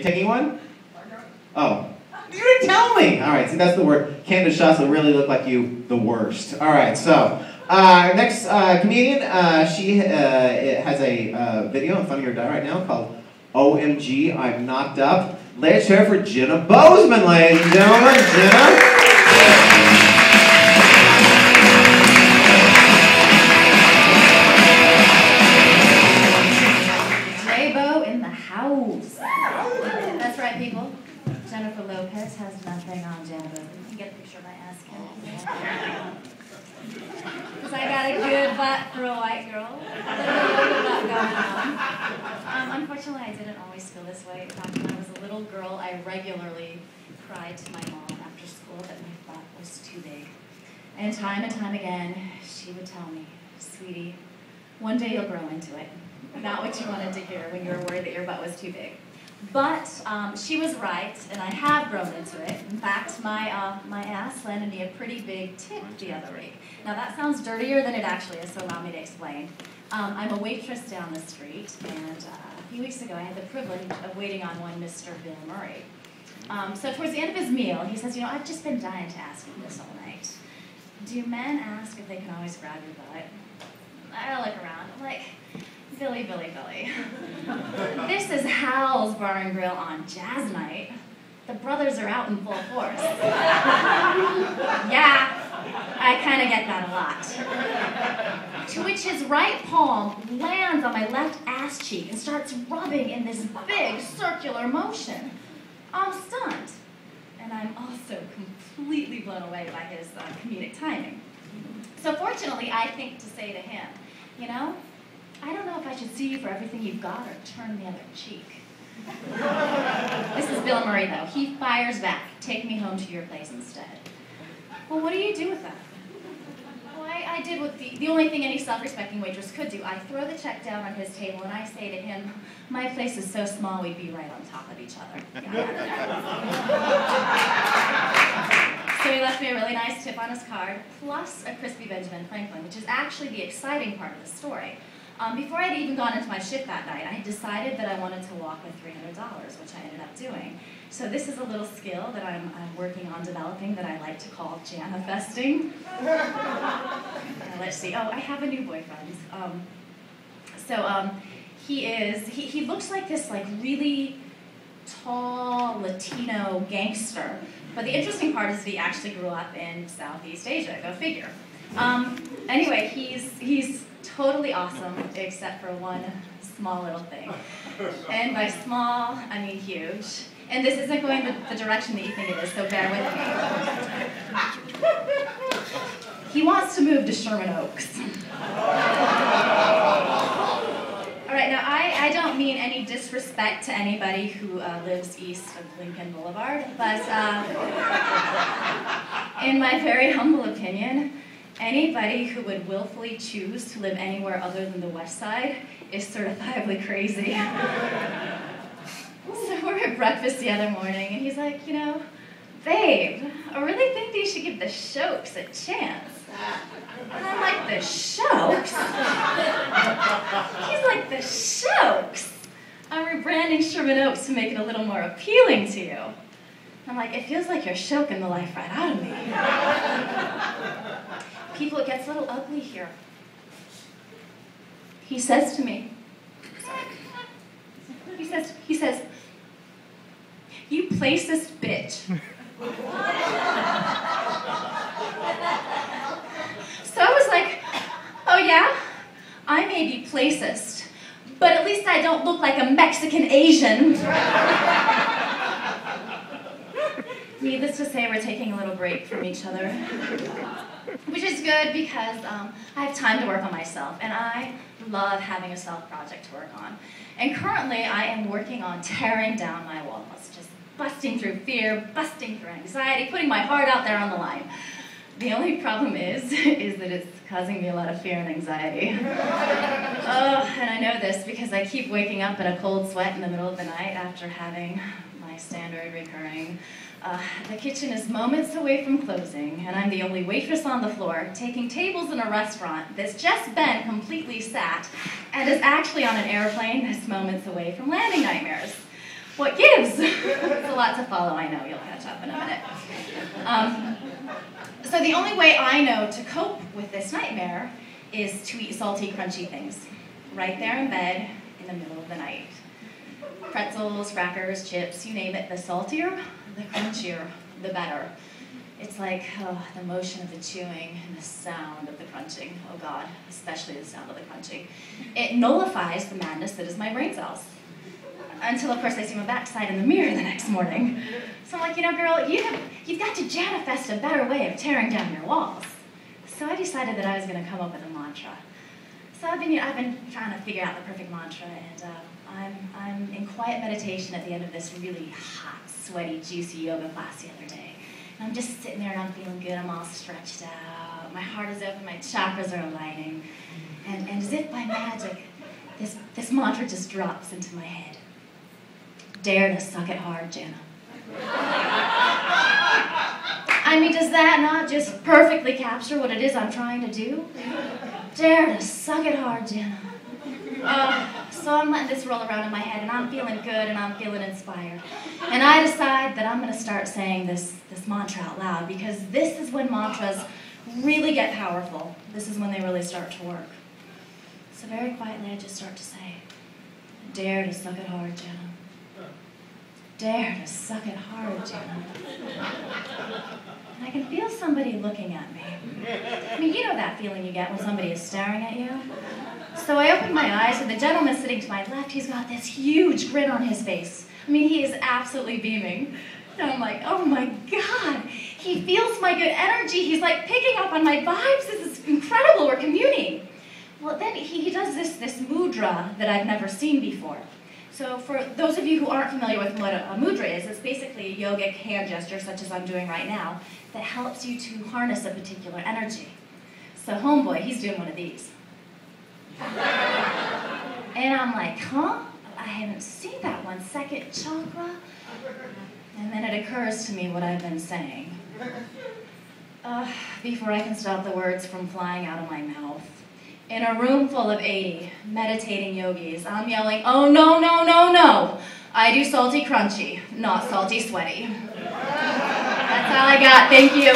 Taking one? Oh. You didn't tell me! Alright, see that's the word. Candid shots will really look like you the worst. Alright, so, next comedian, she has a video in front of your dial right now called OMG, I'm Knocked Up. Let's hear it for Jana Bozeman, ladies and gentlemen. Jana. That's right, people. Jennifer Lopez has nothing on Jana Bozeman. You can get a picture of my ass, because I got a good butt for a white girl. Unfortunately, I didn't always feel this way. Back when I was a little girl, I regularly cried to my mom after school that my butt was too big. And time again, she would tell me, sweetie, one day you'll grow into it. Not what you wanted to hear when you were worried that your butt was too big. But she was right, and I have grown into it. In fact, my ass landed me a pretty big tip the other week. Now that sounds dirtier than it actually is, so allow me to explain. I'm a waitress down the street, and a few weeks ago I had the privilege of waiting on one Mr. Bill Murray. So towards the end of his meal, he says, you know, I've just been dying to ask you this all night. Do men ask if they can always grab your butt? I look around, I'm like, Billy. This is Hal's Bar and Grill on Jazz Night. The brothers are out in full force. Yeah, I kind of get that a lot. To which his right palm lands on my left ass cheek and starts rubbing in this big circular motion. I'm stunned. And I'm also completely blown away by his comedic timing. So fortunately, I think to say to him, you know, I don't know if I should see you for everything you've got or turn the other cheek. This is Bill Murray, though. He fires back. Take me home to your place instead. Well, what do you do with that? Well, I did what the only thing any self-respecting waitress could do. I throw the check down on his table and I say to him, my place is so small we'd be right on top of each other. So he left me a really nice tip on his card, plus a crispy Benjamin Franklin, which is actually the exciting part of the story. Before I had even gone into my shift that night, I had decided that I wanted to walk with $300, which I ended up doing. So this is a little skill that I'm working on developing that I like to call Jana-festing. Let's see. Oh, I have a new boyfriend. He looks like this really tall Latino gangster. But the interesting part is that he actually grew up in Southeast Asia. Go figure. Anyway, he's totally awesome, except for one small little thing. And by small, I mean huge. And this isn't going the direction that you think it is, so bear with me. He wants to move to Sherman Oaks. All right, now I don't mean any disrespect to anybody who lives east of Lincoln Boulevard, but in my very humble opinion, anybody who would willfully choose to live anywhere other than the West Side is certifiably crazy. So we're at breakfast the other morning, and he's like, you know, babe, I really think that you should give the Shokes a chance. And I'm like, the Shokes? He's like, the Shokes? I'm rebranding Sherman Oaks to make it a little more appealing to you. I'm like, it feels like you're choking the life right out of me. People, it gets a little ugly here. He says to me, he says, you Place-ism bitch. So I was like, oh yeah? I may be Place-ism, but at least I don't look like a Mexican Asian. Needless to say, we're taking a little break from each other. Which is good because I have time to work on myself, and I love having a self-project to work on. And currently, I am working on tearing down my walls, just busting through fear, busting through anxiety, putting my heart out there on the line. The only problem is that it's causing me a lot of fear and anxiety. Oh, and I know this because I keep waking up in a cold sweat in the middle of the night after having my standard recurring. The kitchen is moments away from closing, and I'm the only waitress on the floor, taking tables in a restaurant that's just been completely sat, and is actually on an airplane that's moments away from landing nightmares. what gives? It's a lot to follow, I know. You'll catch up in a minute. So the only way I know to cope with this nightmare is to eat salty, crunchy things. Right there in bed, in the middle of the night. Pretzels, crackers, chips, you name it. The saltier, the crunchier, the better. It's like the motion of the chewing and the sound of the crunching. Oh God, especially the sound of the crunching. It nullifies the madness that is my brain cells. Until, of course, I see my backside in the mirror the next morning. So I'm like, you know, girl, you've got to manifest a better way of tearing down your walls. So I decided that I was going to come up with a mantra. So I've been trying to figure out the perfect mantra, and I'm in quiet meditation at the end of this really hot, sweaty, juicy yoga class the other day. And I'm just sitting there and I'm feeling good. I'm all stretched out. My heart is open. My chakras are aligning. And as if by magic, this mantra just drops into my head. Dare to suck it hard, Jana. I mean, does that not just perfectly capture what it is I'm trying to do? Dare to suck it hard, Jana. So I'm letting this roll around in my head, and I'm feeling good, and I'm feeling inspired. And I decide that I'm going to start saying this mantra out loud, because this is when mantras really get powerful. This is when they really start to work. So very quietly, I just start to say, dare to suck it hard, Jana. Dare to suck it hard, Jana. And I can feel somebody looking at me. I mean, you know that feeling you get when somebody is staring at you? So I open my eyes, and the gentleman sitting to my left, he's got this huge grin on his face. I mean, he is absolutely beaming. And I'm like, oh my God, he feels my good energy. He's like picking up on my vibes. This is incredible, we're communing. Well, then he does this mudra that I've never seen before. So for those of you who aren't familiar with what a mudra is, it's basically a yogic hand gesture, such as I'm doing right now, that helps you to harness a particular energy. So homeboy, he's doing one of these. And I'm like, huh? I haven't seen that one. Second chakra? And then it occurs to me what I've been saying. Before I can stop the words from flying out of my mouth. In a room full of 80 meditating yogis, I'm yelling, oh no, no, no, no. I do salty crunchy, not salty sweaty. That's all I got, thank you.